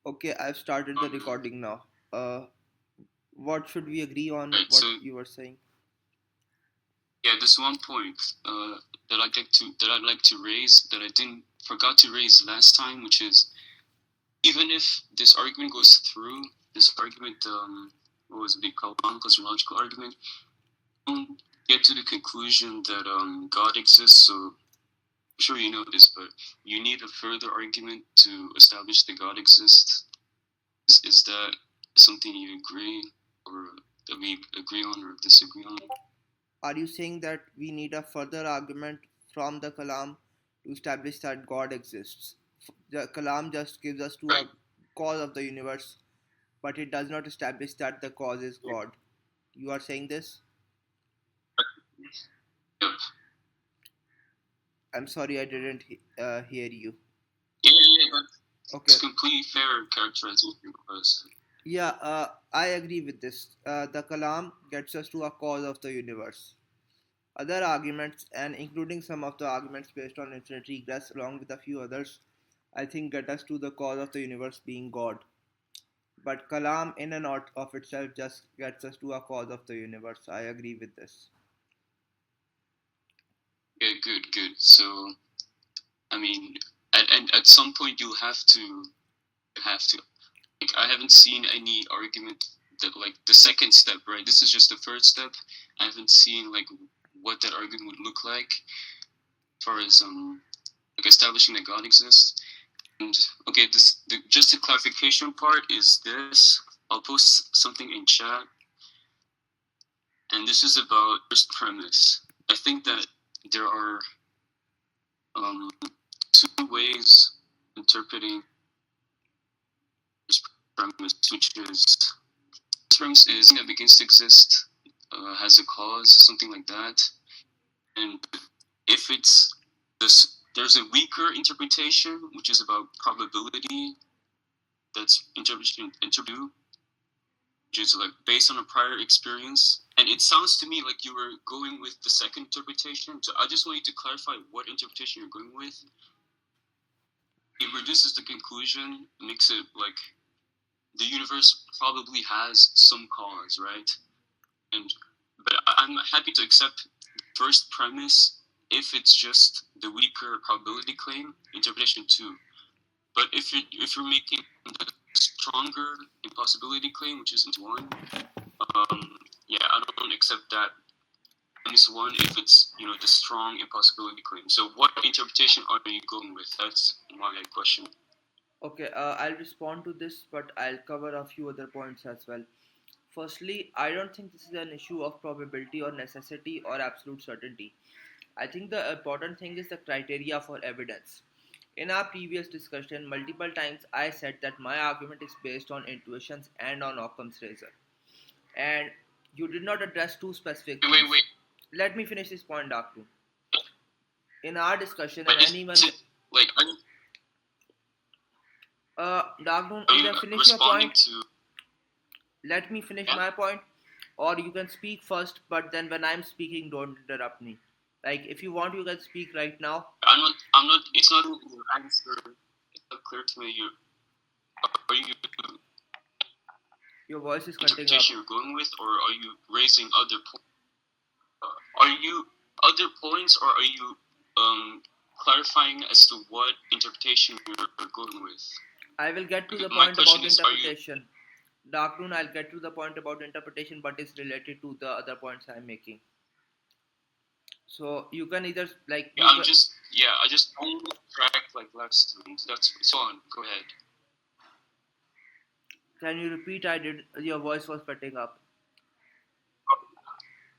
Okay, I've started the recording now. What should we agree on? Right. What So you were saying? yeah, there's one point that I'd like to raise that I didn't forgot to raise last time, which is even if this argument goes through, this argument, what was it being called, cosmological argument, don't get to the conclusion that God exists. So I'm sure you know this, but you need a further argument to establish that God exists. Is that something you agree, or that we agree on or disagree on? Are you saying that we need a further argument from the Kalam to establish that God exists? The Kalam just gives us to Right. a cause of the universe, but it does not establish that the cause is Yeah. God. You are saying this? Yep. I'm sorry, I didn't hear you. Yeah, Okay. that's completely fair characterization of us. Yeah, I agree with this. The Kalam gets us to a cause of the universe. Other arguments, and including some of the arguments based on infinite regress, along with a few others, I think get us to the cause of the universe being God. But Kalam, in and out of itself, just gets us to a cause of the universe. I agree with this. Yeah, good. So, I mean, at some point you'll have to. Like, I haven't seen any argument that like the second step, right? This is just the first step. I haven't seen like what that argument would look like, as far as like establishing that God exists. And okay, just the clarification part is this. I'll post something in chat, and this is about first premise. I think that there are um, two ways interpreting this premise, which is this premise is something that begins to exist, has a cause, something like that. And if it's this, there's a weaker interpretation, which is about probability. That's interview, which is like based on a prior experience. And it sounds to me like you were going with the second interpretation. So I just want you to clarify what interpretation you're going with. It reduces the conclusion, makes it like the universe probably has some cause, right? And but I'm happy to accept first premise if it's just the weaker probability claim, interpretation two. But if you're making the stronger impossibility claim, which is into one, yeah, I don't accept that premise one if it's the strong impossibility claim. So what interpretation are you going with? That's my question. Okay, I'll respond to this, but I'll cover a few other points as well. Firstly, I don't think this is an issue of probability or necessity or absolute certainty. I think the important thing is the criteria for evidence. In our previous discussion, multiple times I said that my argument is based on intuitions and on Occam's razor. And you did not address two specific Wait, things. wait. Let me finish this point, Doctor. In our discussion, But and anyone, is it like Doctor, I'm either finish your responding point, to? let me finish Yeah, my point, or you can speak first, but then when I'm speaking, don't interrupt me. Like, if you want, you can speak right now. I'm not. It's not in your answer. It's not clear to me. Are you Your voice is cutting up. interpretation you're going with, or are you raising other points? Are you other points, or are you clarifying as to what interpretation you're going with? I will get to the My point question about is, are you? interpretation. Darkroom, I'll get to the point about interpretation, but it's related to the other points I'm making. So you can either like Yeah, you can, I just only track like last time. That's so on. Go ahead. can you repeat? I did. Your voice was cutting up.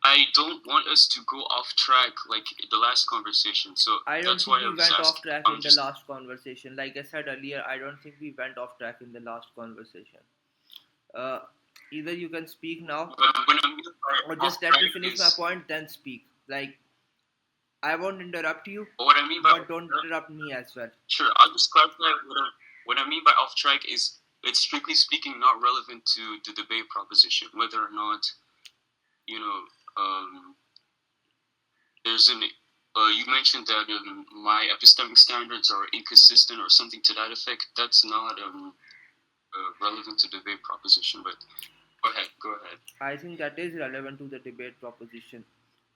I don't want us to go off track like the last conversation, so I don't that's think why I we was went off asking. track I'm in the just last conversation. Like I said earlier, I don't think we went off track in the last conversation. Uh, Either you can speak now, when I mean or by off just let me track finish my is point, then speak. Like I won't interrupt you, what I mean by but don't interrupt me as well. sure. I'll just clarify what I mean by off track is it's strictly speaking not relevant to the debate proposition, whether or not you know there's an. You mentioned that my epistemic standards are inconsistent or something to that effect. That's not. relevant to debate proposition. But go ahead. I think that is relevant to the debate proposition.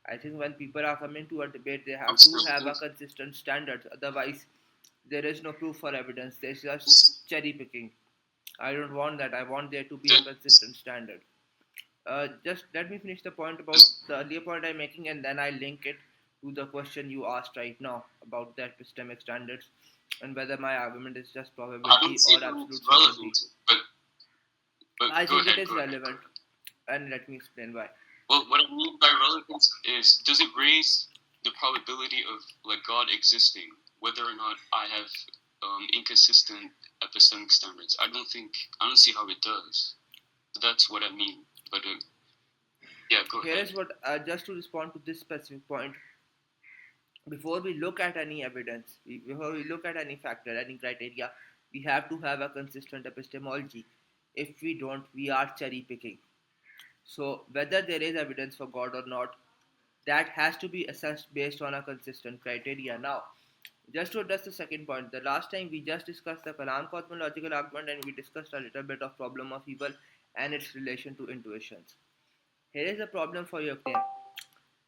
I think when people are coming to a debate, they I'm have to still have a consistent standard. Otherwise, there is no proof for evidence. There's just cherry picking. I don't want that. I want there to be a consistent standard. Just let me finish the point about the earlier point I'm making, and then I link it to the question you asked right now about the epistemic standards and whether my argument is just I don't probability see or how it's absolute certainty. relevant, but I go think it ahead, is go ahead, go relevant, ahead. and let me explain why. Well, what I mean by relevance is, does it raise the probability of like God existing, whether or not I have inconsistent epistemic standards? I don't see how it does. So that's what I mean. But yeah, go Here ahead. is what, just to respond to this specific point, before we look at any evidence, before we look at any factor, any criteria, we have to have a consistent epistemology. If we don't, we are cherry picking. So, whether there is evidence for God or not, that has to be assessed based on a consistent criteria. Now, just to address the second point, the last time we just discussed the Kalam cosmological argument and we discussed a little bit of problem of evil and its relation to intuitions. Here is a problem for your claim.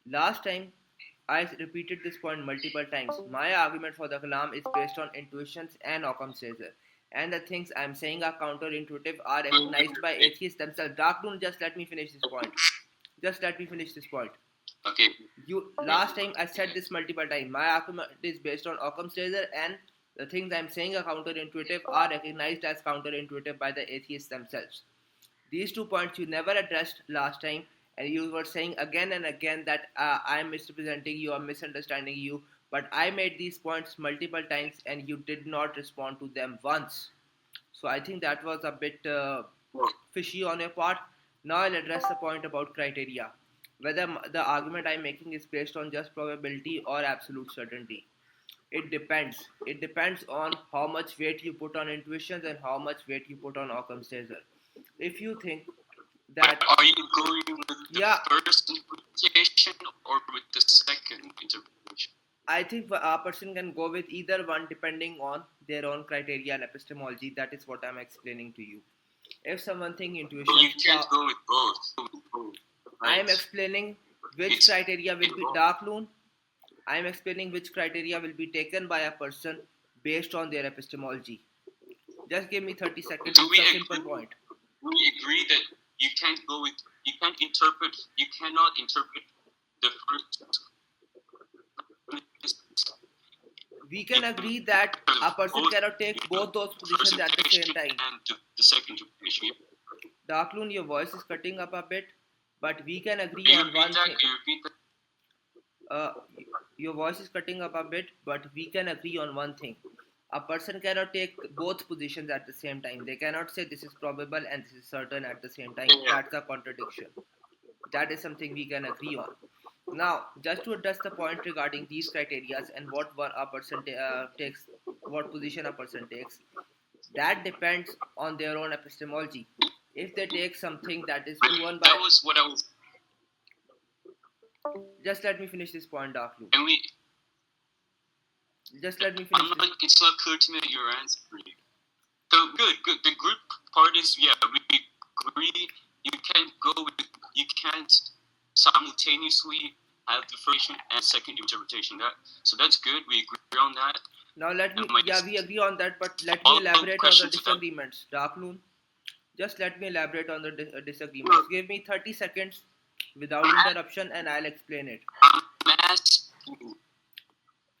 Last time I repeated this point multiple times. My argument for the Kalam is based on intuitions and Occam's razor. And the things I'm saying are counterintuitive are recognized by atheists themselves. Darknoon, just let me finish this point. Just let me finish this point. Okay. You last time I said this multiple times. My argument is based on Occam's razor, and the things I'm saying are counterintuitive are recognized as counterintuitive by the atheists themselves. These 2 points you never addressed last time, and you were saying again and again that I'm misrepresenting you or misunderstanding you. But I made these points multiple times, and you did not respond to them once. So I think that was a bit fishy on your part. Now I'll address the point about criteria. Whether the argument I'm making is based on just probability or absolute certainty. It depends. It depends on how much weight you put on intuitions and how much weight you put on Occam's razor. If you think But that, are you going with the yeah, first interpretation or with the second interpretation? I think a person can go with either one depending on their own criteria and epistemology. That is what I'm explaining to you. If someone thinks But you intuitions, can't go with both, I right? am explaining which It's criteria will be dark loon. I am explaining which criteria will be taken by a person based on their epistemology. Just give me 30 seconds. do we It's a agree? simple point. Do we agree that you cannot interpret the first? We can agree that a person cannot take both those positions at the same time. And the second interpretation. Darkloon, your voice is cutting up a bit, but we can agree Can you on repeat one that? thing. Can you repeat that? Uh, your voice is cutting up a bit, but we can agree on one thing. A person cannot take both positions at the same time. They cannot say this is probable and this is certain at the same time. That's a contradiction. That is something we can agree on. Now, just to address the point regarding these criteria and what a person takes, what position a person takes, that depends on their own epistemology. If they take something that is proven by, That was what I was. just let me finish this point, Darklu. And we. Just let me finish this. It's not clear to me that you're answering. So good. The group part is, yeah, we agree. You can't simultaneously have the first and second interpretation. So that's good. We agree on that. Now we agree on that, but let me All elaborate on the questions about- disagreements. Darkloon, just let me elaborate on the disagreements. Give me 30 seconds without interruption and I'll explain it. I'm asking.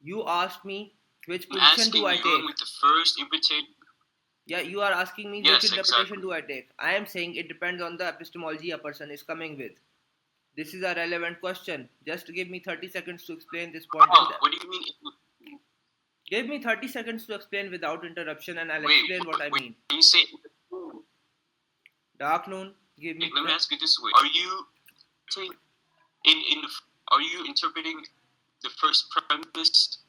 You asked me which I'm position asking do I you going take. with the first invitation. Yeah, you are asking me Yes, which interpretation exactly. do I take. I am saying it depends on the epistemology a person is coming with. This is a relevant question. Just give me 30 seconds to explain this point. What do you mean? Give me 30 seconds to explain without interruption and I'll explain what I mean. When you say Darknoon, give me. Let me ask you this way: are you are you interpreting the first premise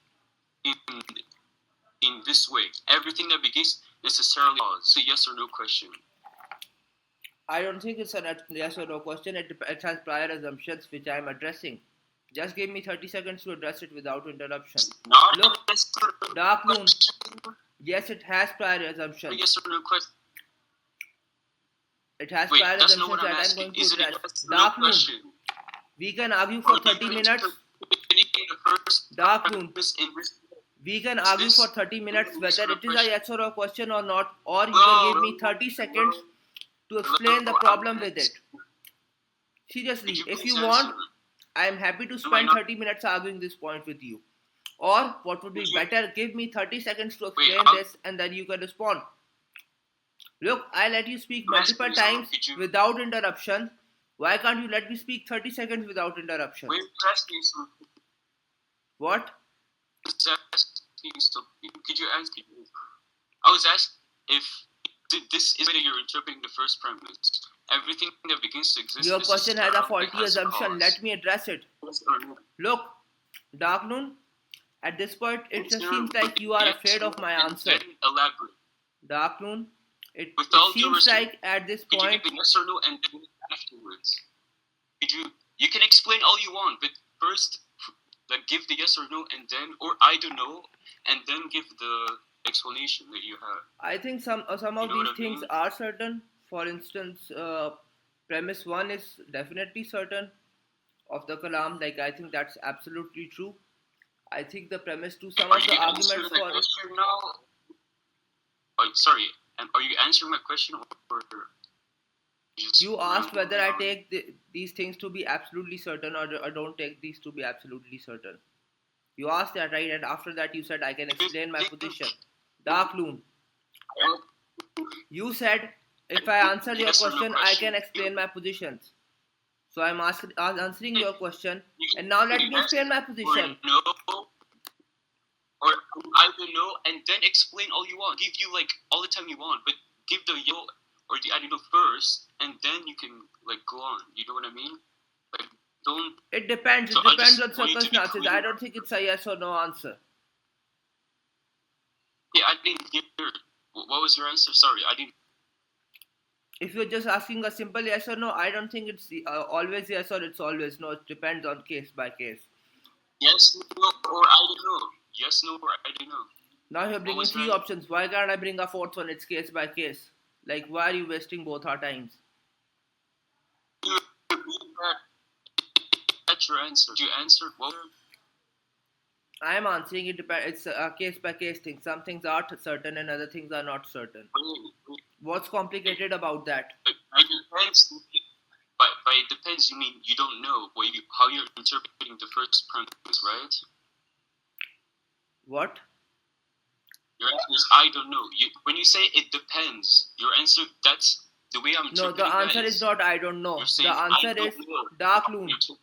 in this way? Everything that begins necessarily is a yes or no question. I don't think it's a yes or no question. It has prior assumptions which I am addressing. Just give me 30 seconds to address it without interruption. Look, Darknoon. Yes, it has prior assumptions. Yes or no question. It has Wait, prior that's not assumptions what I'm that I'm asking. going to Is it a address. yes no Dark Moon, question? we can argue Are for 30 you minutes. interpreting the first Dark Moon, premise in this? we can Is argue for this 30 minutes really whether sort of it is a question? yes or a question or not, or you can No, give me 30 seconds to explain the problem with it. Could Seriously, you if please you answer? want, I am happy to Am I spend not? 30 minutes arguing this point with you. Or, what would Could be you better, give me 30 seconds to wait? explain this and then you can respond. Look, I let you speak I'm asking multiple you something. times Could you without interruption. Why can't you let me speak 30 seconds without interruption? wait? Asking you something. What? Asking you something. Could you ask me? I was asking if this is the way you're interpreting the first premise. Everything that begins to exist Your is question has a it faulty has a assumption. cause. Let me address it. Yes or no? Look, Dark Noon, at this point, it just Answer seems like you are yes, afraid of no, my and answer. then elaborate. Dark Noon, it With all due seems respect, like at this could you point, give the yes or no and then afterwards? Could you can explain all you want, but first like give the yes or no and then or I don't know and then give the explanation that you have. I think some You of know these what I things mean? are certain. For instance, premise one is definitely certain of the Kalam. Like I think that's absolutely true. I think the premise two, some Are of you the answering arguments my for it. question now? Oh, sorry. Are you answering my question or just You asked whether rambling I on? take these things to be absolutely certain or don't take these to be absolutely certain. You asked that, right? And after that, you said I can You explain my think position. Dark Loon, you said if I answer your yes or no question, I can question? explain my positions. So I'm answering your question, You and now can let me yes explain my or position. no or I don't know and then explain all you want. Give you like all the time you want, but give the yo or the I don't know first and then you can like go on. You know what I mean? Like don't It depends. so It I depends just on want you to be circumstances. clear. I don't think it's a yes or no answer. Yeah, I didn't hear. What was your answer? Sorry, I didn't. If you're just asking a simple yes or no, I don't think it's always yes or it's always no. It depends on case by case. Yes, no, or I don't know. Yes, no, or I don't know. Now you're What bringing was your three answer? options. Why can't I bring a fourth one? It's case by case. Like, why are you wasting both our times? That's your answer. You answered what? I am answering it. It's a case by case thing. Some things are certain and other things are not certain. What's complicated about that? It depends. By it depends, you mean you don't know how you're interpreting the first premise, right? What? Your answer is I don't know. When you say it depends, your answer that's the way I'm No, the interpreting answer that is not I don't know. you're The saying I answer is don't know. Dark Loon. You're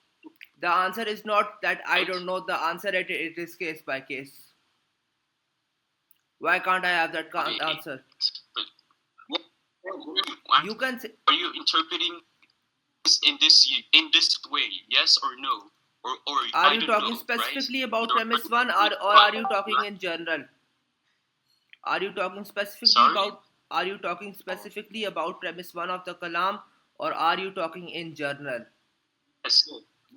The answer is not that I right? don't know. The answer it is case by case. Why can't I have that answer? But You can say, are you interpreting this in this way? Yes or no? Or are I you don't talking know, right? specifically about You're premise one, or are you talking in general? Are you talking specifically sorry. about? Are you talking specifically about premise one of the Kalam, or are you talking in general? Yes.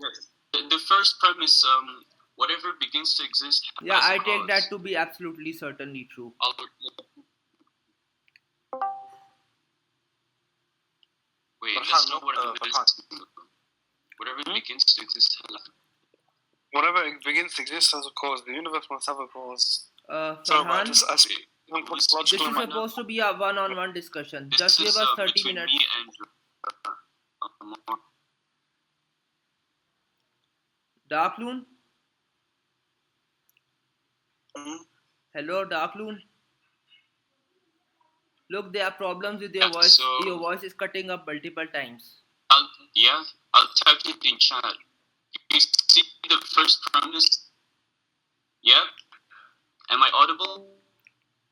Yes. The first premise, whatever begins to exist Yeah, has a I take that cause. to be absolutely certainly true. Wait, that's not what I'm listening. Whatever begins to exist has a whatever begins to exist has a cause. The universe must have a cause. Farhan, Just as this is supposed to be a one-on-one discussion. Just give us 30 minutes. Me and Dark Loon? Mhm. Hello, Dark Loon? Look, there are problems with your Yeah, voice. so- Your voice is cutting up multiple times. I'll type it in chat. You see the first premise? Yeah? Am I audible?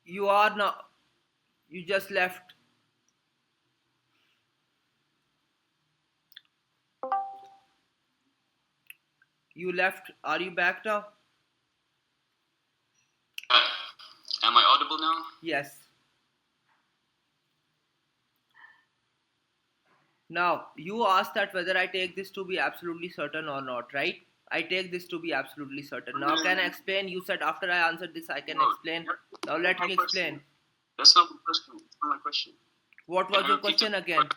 You are not. You just left. You left. Are you back now? Am I audible now? Yes. Now, you asked that whether I take this to be absolutely certain or not, right? I take this to be absolutely certain. Now, can I explain? You said after I answered this, I can explain. Now, let me explain. That's not my question. That's not my question. What was your question again?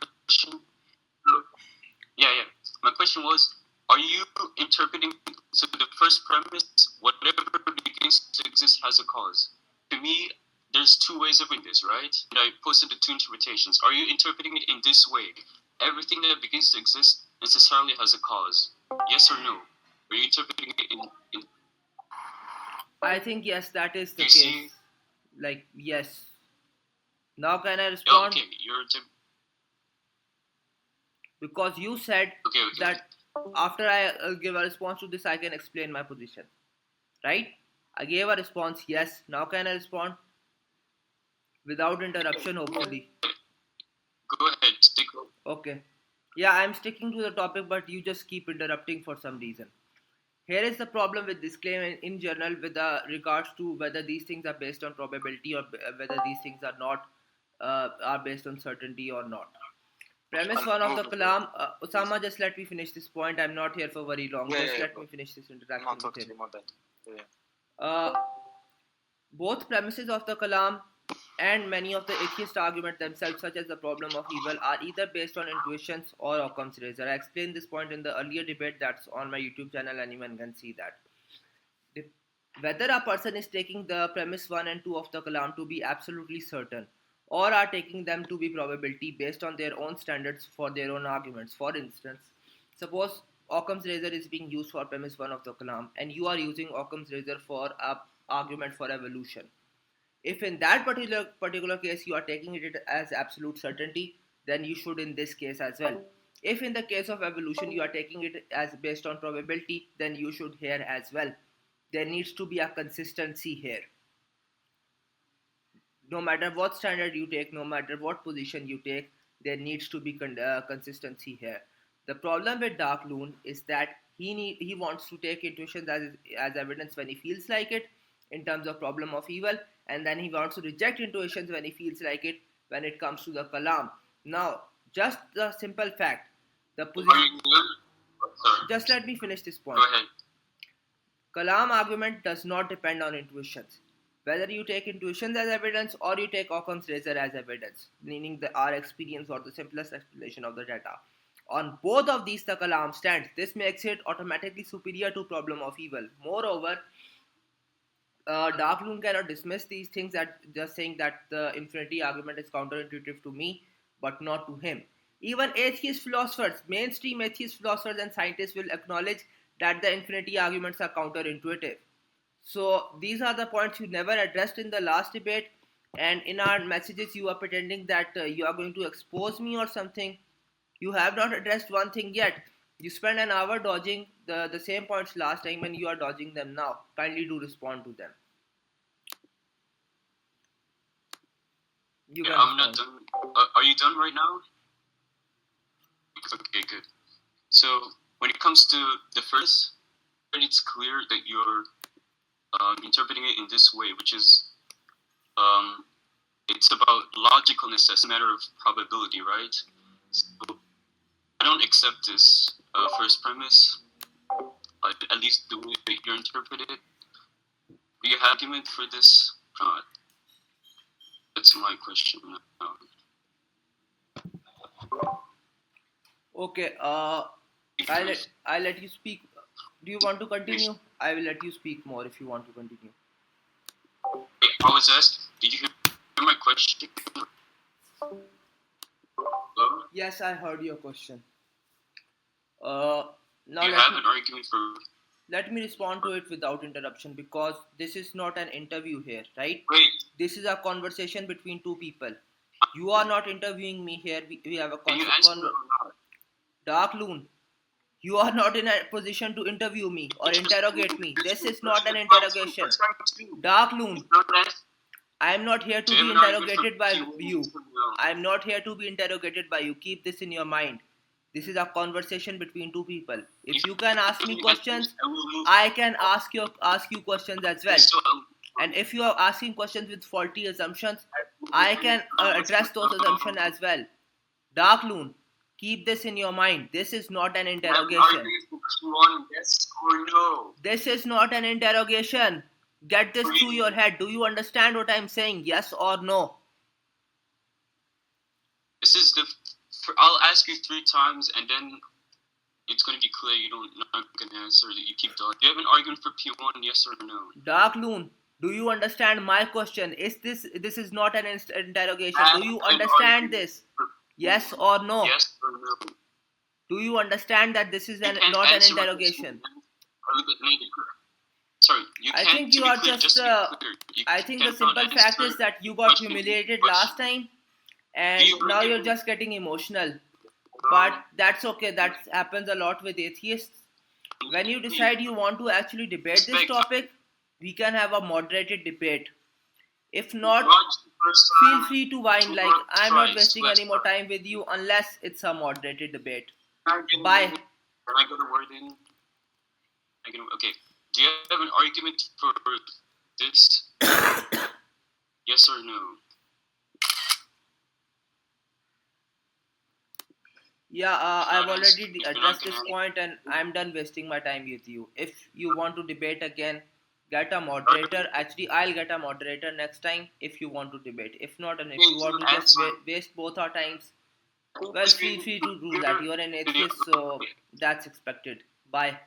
question was, are you interpreting, so the first premise, whatever begins to exist has a cause. To me, there's two ways of reading this, right? And I posted the two interpretations. Are you interpreting it in this way? Everything that begins to exist necessarily has a cause. Yes or no? Are you interpreting it in I think yes, that is the you case. see? Like, yes. Now can I Yeah, respond? okay, you're Because you said okay. that after I give a response to this, I can explain my position. Right? I gave a response, yes. Now can I respond? Without interruption, hopefully. Go ahead, stick. Okay. Yeah, I'm sticking to the topic, but you just keep interrupting for some reason. Here is the problem with this claim in general with regards to whether these things are based on probability or whether these things are not are based on certainty or not. Premise one of the Kalam, Osama, just let me finish this point. I'm not here for very long. Just let me finish this interaction with him. Uh, both premises of the Kalam and many of the atheist arguments themselves, such as the problem of evil, are either based on intuitions or Occam's razor. I explained this point in the earlier debate that's on my YouTube channel. Anyone can see that. Whether a person is taking the premise 1 and 2 of the Kalam to be absolutely certain or are taking them to be probability based on their own standards for their own arguments. For instance, suppose Occam's razor is being used for premise 1 of the Kalam and you are using Occam's razor for a argument for evolution. If in that particular case you are taking it as absolute certainty, then you should in this case as well. If in the case of evolution you are taking it as based on probability, then you should here as well. There needs to be a consistency here. No matter what standard you take, no matter what position you take, there needs to be consistency here. The problem with Dark Loon is that he wants to take intuitions as evidence when he feels like it in terms of problem of evil, and then he wants to reject intuitions when he feels like it when it comes to the Kalam. Now, just the simple fact, the position. Just let me finish this point. Go ahead. Kalam argument does not depend on intuitions. Whether you take intuitions as evidence or you take Occam's razor as evidence, meaning our experience or the simplest explanation of the data. On both of these, the Kalam stands. This makes it automatically superior to problem of evil. Moreover, Dark Loon cannot dismiss these things that just saying that the infinity argument is counterintuitive to me, but not to him. Even atheist philosophers, mainstream atheist philosophers and scientists will acknowledge that the infinity arguments are counterintuitive. So these are the points you never addressed in the last debate, and in our messages you are pretending that you are going to expose me or something. You have not addressed one thing yet. You spent an hour dodging the same points last time and you are dodging them now. Kindly do respond to them. You can I'm respond. not done. Are you done right now? Okay, good. So when it comes to the first, it's clear that you're interpreting it in this way, which is it's about logical necessity, a matter of probability, right? So I don't accept this first premise, at least the way that you interpret it. Do you have argument for this? That's my question. Okay, I'll let you speak. Do you want to continue? I will let you speak more if you want to continue. I was asked, did you hear my question? Hello? Yes, I heard your question. Now you have an argument for... Let me respond to it without interruption because this is not an interview here, right? Wait. This is a conversation between two people. You are not interviewing me here. We have a conversation. Dark Loon, you are not in a position to interview me or interrogate me. This is not an interrogation. Dark Loon, I am not here to be interrogated by you. I am not here to be interrogated by you. Keep this in your mind. This is a conversation between two people. If you can ask me questions, I can ask you questions as well. And if you are asking questions with faulty assumptions, I can address those assumptions as well. Dark Loon, keep this in your mind. This is not an interrogation. Yes or no? This is not an interrogation. Get this through your head. Do you understand what I'm saying? Yes or no? This is I'll ask you 3 times and then it's going to be clear you don't not going to answer that you keep dodging. Do you have an argument for P1? Yes or no? Dark Loon, do you understand my question? Is this is not an interrogation? Do you understand this? Yes or no? Yes or no? Do you understand that this is You can't not an answer with interrogation? Sorry, you I can't. think To you be are clear, just. to be clear, you I think the cannot simple fact answer is that you got question. humiliated Question. last time, Do and you now you're really- just getting emotional. But that's okay. That happens a lot with atheists. When you decide you want to actually debate this topic, we can have a moderated debate. If not, feel free to whine. Like, I'm not wasting any more time with you unless it's a moderated debate. Bye. Can I go to word in? Okay. Do you have an argument for this? Yes or no? Yeah, I've already addressed this point and I'm done wasting my time with you. If you want to debate again, get a moderator. Actually, I'll get a moderator next time if you want to debate. If not, and if you want to just waste both our times, well, feel free to do that. You're an atheist, so that's expected. Bye.